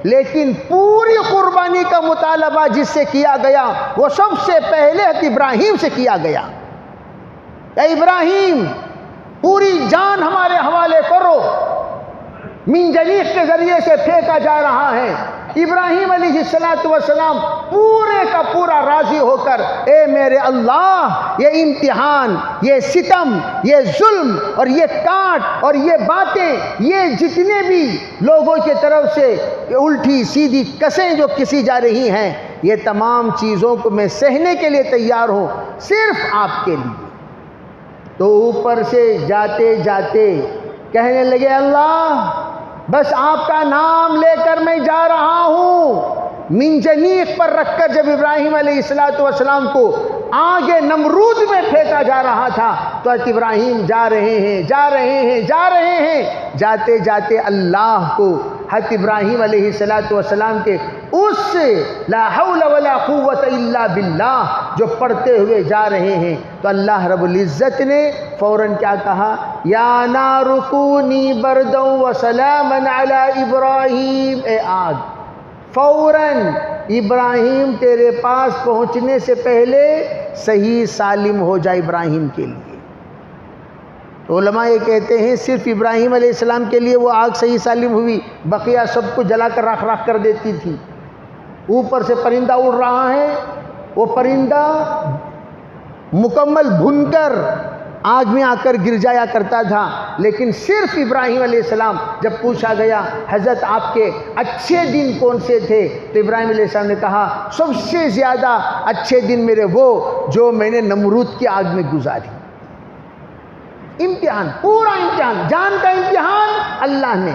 لیکن پوری قربانی کا مطالبہ جس سے کیا گیا وہ سب سے پہلے حضرت ابراہیم سے کیا گیا. اے ابراہیم، پوری جان ہمارے حوالے کرو. منجنیق کے ذریعے سے پھینکا جا رہا ہے. ابراہیم علیہ السلام پورے کا پورا راضی ہو کر، اے میرے اللہ، یہ امتحان، یہ ستم، یہ ظلم اور یہ کاٹ اور یہ باتیں، یہ جتنے بھی لوگوں کی طرف سے الٹی سیدھی کسیں جو کسی جا رہی ہیں، یہ تمام چیزوں کو میں سہنے کے لیے تیار ہوں صرف آپ کے لیے. تو اوپر سے جاتے جاتے کہنے لگے، اللہ بس آپ کا نام لے کر میں جا رہا ہوں. منجنیق پر رکھ کر جب ابراہیم علیہ السلام کو آگے نمرود میں پھینکا جا رہا تھا تو حضرت ابراہیم جا رہے ہیں. جاتے جاتے اللہ کو حضرت ابراہیم علیہ السلام کے اس لا حول ولا قوت الا باللہ جو پڑھتے ہوئے جا رہے ہیں تو اللہ رب العزت نے فوراً کیا کہا، یا نار کونی بردا وسلاما علی ابراہیم. اے آگ، فوراً ابراہیم تیرے پاس پہنچنے سے پہلے صحیح سالم ہو جائے ابراہیم کے لیے. تو علماء یہ کہتے ہیں صرف ابراہیم علیہ السلام کے لیے وہ آگ صحیح سالم ہوئی، بقیہ سب کو جلا کر راکھ راکھ کر دیتی تھی. اوپر سے پرندہ اڑ رہا ہے، وہ پرندہ مکمل بھن کر آگ میں آ کر گر جایا کرتا تھا. لیکن صرف ابراہیم علیہ السلام، جب پوچھا گیا حضرت آپ کے اچھے دن کون سے تھے تو ابراہیم علیہ السلام نے کہا، سب سے زیادہ اچھے دن میرے وہ جو میں نے نمرود کی آگ میں گزاری. امتحان، پورا امتحان، جان کا امتحان اللہ نے،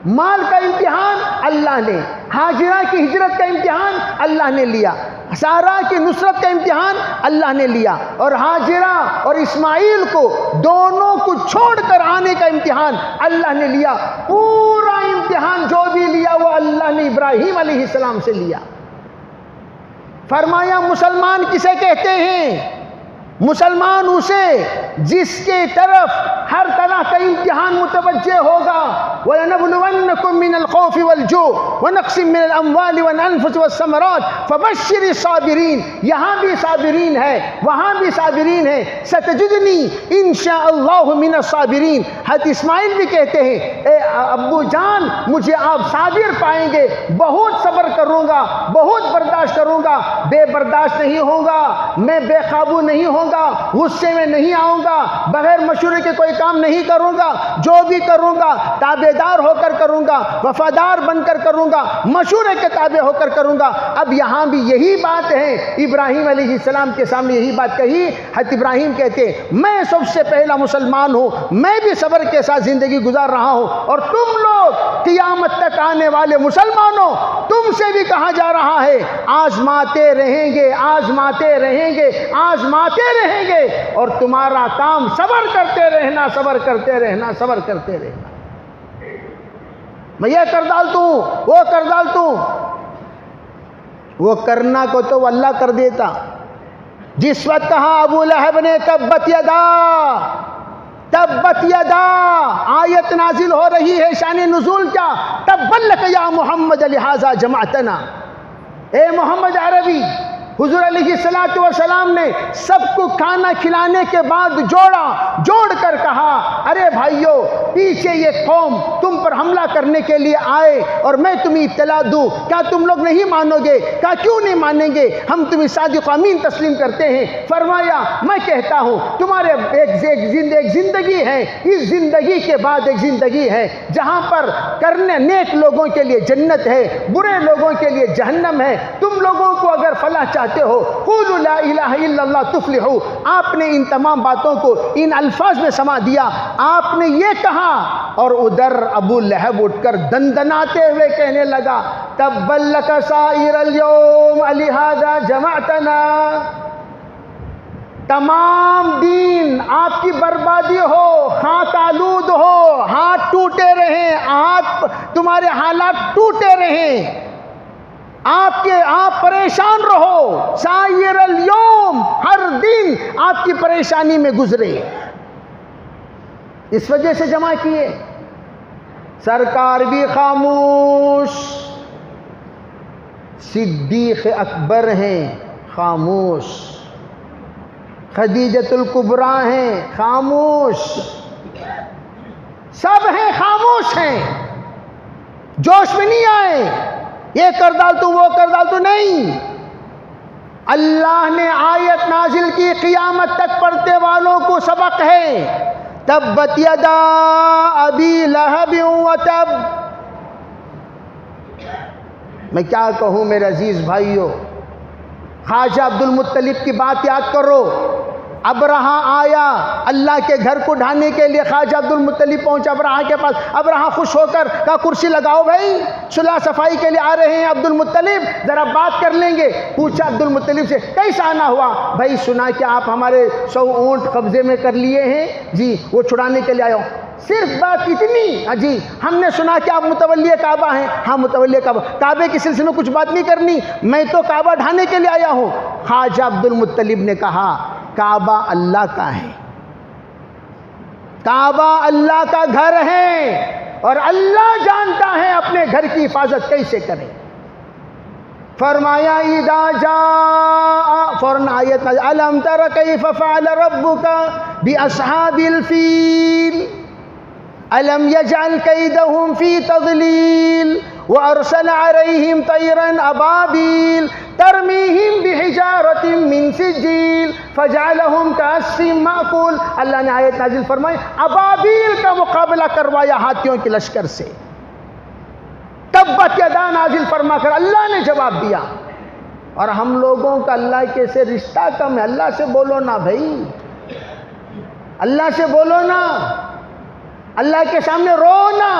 مال کا امتحان اللہ نے، ہاجرہ کی ہجرت کا امتحان اللہ نے لیا، سارا کی نصرت کا امتحان اللہ نے لیا، اور ہاجرہ اور اسماعیل کو دونوں کو چھوڑ کر آنے کا امتحان اللہ نے لیا. پورا امتحان جو بھی لیا وہ اللہ نے ابراہیم علیہ السلام سے لیا. فرمایا مسلمان کسے کہتے ہیں؟ مسلمان اسے جس کے طرف ہر طرح کا امتحان متوجہ ہوگا. وَلَنَبْلُوَنَّكُم مِّنَ الْخَوْفِ وَالْجُوعِ وَنَقْصٍ مِّنَ الْأَمْوَالِ وَالْأَنفُسِ وَالثَّمَرَاتِ فَبَشِّرِ الصَّابِرِينَ. یہاں بھی صابرین ہے، وہاں بھی صابرین ہے. سَتَجِدُنِي إِن شَاءَ اللَّهُ مِنَ الصَّابِرِينَ. حضرت اسماعیل بھی کہتے ہیں، اے ابو جان مجھے آپ صابر پائیں گے، بہت صبر کروں گا، بہت برداشت کروں گا، بے برداشت نہیں ہوگا، میں بے قابو نہیں ہوں گا، غصے میں نہیں آؤں گا، بغیر مشورے کے کوئی کام نہیں کروں گا، جو بھی کروں گا تابعدار ہو کر کروں گا، وفادار بن کر کروں گا، مشورے کے تابع ہو کر کروں گا. اب یہاں بھی یہی بات ہے، ابراہیم علیہ السلام کے سامنے یہی بات کہی. حضرت ابراہیم کہتے ہیں میں سب سے پہلا مسلمان ہوں، میں بھی صبر کے ساتھ زندگی گزار رہا ہوں، اور تم لوگ قیامت تک آنے والے مسلمانوں تم سے بھی کہا جا رہا ہے آزماتے رہیں گے، آزماتے رہیں گے، آزماتے رہیں گے، اور تمہارا کام صبر کرتے رہنا، صبر کرتے رہنا، صبر کرتے رہنا. میں یہ کر ڈالتا ہوں، وہ کر ڈالتا ہوں. وہ کرنا کو تو اللہ کر دیتا. جس وقت کہا ابو لہب نے تبت یدا، تبت یدا، آیت نازل ہو رہی ہے. شان نزول کیا؟ تبت لک یا محمد لہذا جمعتنا. اے محمد عربی، حضور علیہ السلام نے سب کو کھانا کھلانے کے بعد جوڑ کر کہا، ارے بھائیو، پیچھے یہ قوم تم پر حملہ کرنے کے لیے آئے اور میں تمہیں اطلاع دوں، کیا تم لوگ نہیں مانو گے؟ کیا کیوں نہیں مانیں گے؟ ہم تمہیں صادق و امین تسلیم کرتے ہیں. فرمایا میں کہتا ہوں تمہارے ایک زندگی ہے، اس زندگی کے بعد ایک زندگی ہے جہاں پر کرنے نیک لوگوں کے لیے جنت ہے، برے لوگوں کے لیے جہنم ہے. تم لوگوں کو اگر فلاح چاہتے ہو قولوا لا الہ الا اللہ تفلحوا. آپ نے ان تمام باتوں کو ان الفاظ میں سما دیا. آپ نے یہ کہا اور ادھر ابو لہب اٹھ کر دندناتے ہوئے کہنے لگا، تبا لک سائر اليوم لہذا جمعتنا. تمام دین آپ کی بربادی ہو، خاک آلود ہو، ہاتھ ٹوٹے رہیں، تمہارے حالات ٹوٹے رہیں، آپ پریشان رہو. سائر اليوم، ہر دن آپ کی پریشانی میں گزرے. اس وجہ سے جمع کیے. سرکار بھی خاموش، صدیق اکبر ہیں خاموش، خدیجۃ الکبریٰ ہیں خاموش، سب ہیں خاموش ہیں، جوش میں نہیں آئے یہ کر ڈال تو وہ کر ڈال تو نہیں۔ اللہ نے آیت نازل کی، قیامت تک پڑھتے والوں کو سبق ہے، تبت یدا ابی لہب وتب۔ میں کیا کہوں میرے عزیز بھائیو، خواجہ عبد المطلب کی بات یاد کرو۔ ابرہہ آیا اللہ کے گھر کو ڈھانے کے لیے، خواجہ عبد المطلب پہنچا ابرہہ کے پاس۔ ابرہہ خوش ہو کر کہا کرسی لگاؤ بھائی، صلح صفائی کے لیے آ رہے ہیں عبد المطلب، ذرا بات کر لیں گے۔ پوچھا عبد المطلب سے کیسا آنا ہوا؟ بھائی سنا کہ آپ ہمارے 100 اونٹ قبضے میں کر لیے ہیں، جی وہ چھڑانے کے لیے آیا ہوں۔ صرف بات اتنی، جی ہم نے سنا کہ آپ متولی کعبہ ہیں۔ ہاں متولی کعبہ، کعبے کے سلسلے میں کچھ بات نہیں کرنی، میں تو کعبہ ڈھانے کے لیے آیا ہوں۔ خواجہ عبد المطلب نے کہا کعبہ اللہ کا ہے، کعبہ اللہ کا گھر ہے اور اللہ جانتا ہے اپنے گھر کی حفاظت کیسے کرے۔ فرمایا اذا جاء، فوراً آیت نازل، الم تر کیف فعل ربک باصحاب الفیل الم یجعل کیدہم فی تضلیل وارسل علیہم طیرا ابابیل ترمیہم بحجارۃ من سجیل فجعلہم کعصف مأکول۔ اللہ نے آیت نازل فرمائی، ابابیل کا مقابلہ کروایا ہاتھیوں کے لشکر سے۔ تبت یدا نازل فرما کر اللہ نے جواب دیا۔ اور ہم لوگوں کا اللہ کے سے رشتہ کم ہے، اللہ سے بولو نا بھائی، اللہ سے بولو نا، اللہ کے سامنے رو نا۔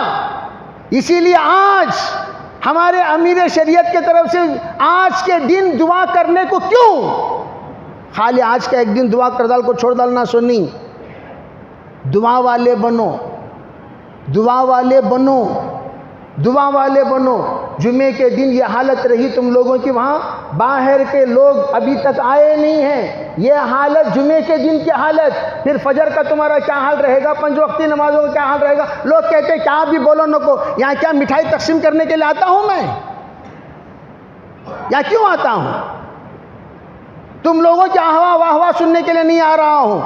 اسی لیے آج ہمارے امیر شریعت کے طرف سے آج کے دن دعا کرنے کو کیوں؟ خالی آج کا ایک دن دعا کردال کو چھوڑ ڈالنا سنی، دعا والے بنو، دعا والے بنو، دعا والے بنو۔ جمعے کے دن یہ حالت رہی تم لوگوں کی، وہاں باہر کے لوگ ابھی تک آئے نہیں ہیں، یہ حالت جمعے کے دن کی حالت۔ پھر فجر کا تمہارا کیا حال رہے گا، 5 وقتی نمازوں کا کیا حال رہے گا؟ لوگ کہتے ہیں کیا بھی بولو نکو، یہاں کیا مٹھائی تقسیم کرنے کے لیے آتا ہوں میں، یا کیوں آتا ہوں؟ تم لوگوں کی آہوا واہوا سننے کے لیے نہیں آ رہا ہوں،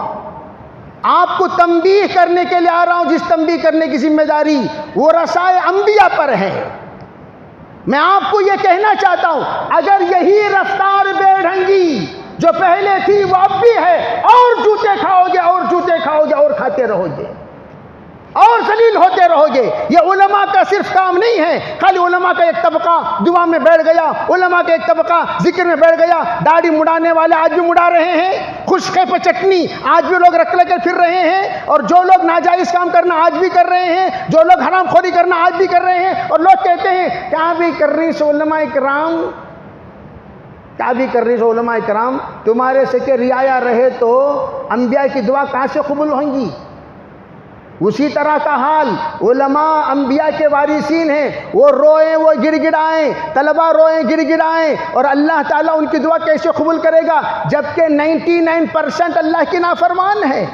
آپ کو تنبیہ کرنے کے لیے آ رہا ہوں، جس تنبیہ کرنے کی ذمہ داری وہ رسائے انبیاء پر ہے۔ میں آپ کو یہ کہنا چاہتا ہوں، اگر یہی رفتار بے ڈھنگی جو پہلے تھی وہ اب بھی ہے، اور جوتے کھاؤ گے اور جوتے کھاؤ گے اور کھاتے رہو گے اور ذلیل ہوتے رہو گے۔ یہ علماء کا صرف کام نہیں ہے، خالی علماء کا ایک طبقہ دعا میں بیٹھ گیا، علماء کا ایک طبقہ ذکر میں بیٹھ گیا۔ داڑھی مڑانے والے آج بھی مڑا رہے ہیں، خشکے پہ چٹنی آج بھی لوگ رکھ لے کر پھر رہے ہیں، اور جو لوگ ناجائز کام کرنا آج بھی کر رہے ہیں، جو لوگ حرام خوری کرنا آج بھی کر رہے ہیں، اور لوگ کہتے ہیں کیا بھی کر رہی سو علماء کرام، کیا بھی کر رہی سو علماء کرام۔ تمہارے سے کہ رعایا رہے تو انبیاء کی دعا کہاں سے قبول ہوں گی؟ اسی طرح کا حال علماء انبیاء کے وارثین ہیں، وہ روئیں وہ گڑ گڑائیں، طلبہ روئیں گڑ گڑائیں، اور اللہ تعالیٰ ان کی دعا کیسے قبول کرے گا جبکہ 99% اللہ کی نافرمان ہے۔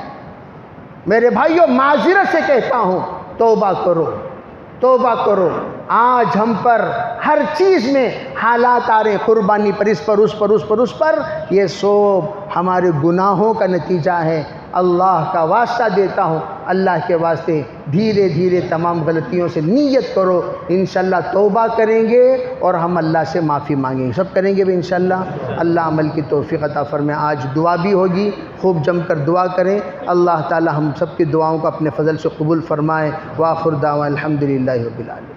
میرے بھائیوں معذرت سے کہتا ہوں، توبہ کرو، توبہ کرو۔ آج ہم پر ہر چیز میں حالات آ رہے، قربانی پر، اس پر اس پر اس پر اس پر، یہ سب ہمارے گناہوں کا نتیجہ ہے۔ اللہ کا واسطہ دیتا ہوں، اللہ کے واسطے دھیرے دھیرے تمام غلطیوں سے نیت کرو، انشاءاللہ توبہ کریں گے اور ہم اللہ سے معافی مانگیں گے، سب کریں گے بھی انشاءاللہ۔ اللہ عمل کی توفیق عطا فرمائے۔ آج دعا بھی ہوگی، خوب جم کر دعا کریں، اللہ تعالی ہم سب کی دعاؤں کو اپنے فضل سے قبول فرمائے۔ وآخر دعوانا الحمدللہ رب العالمین۔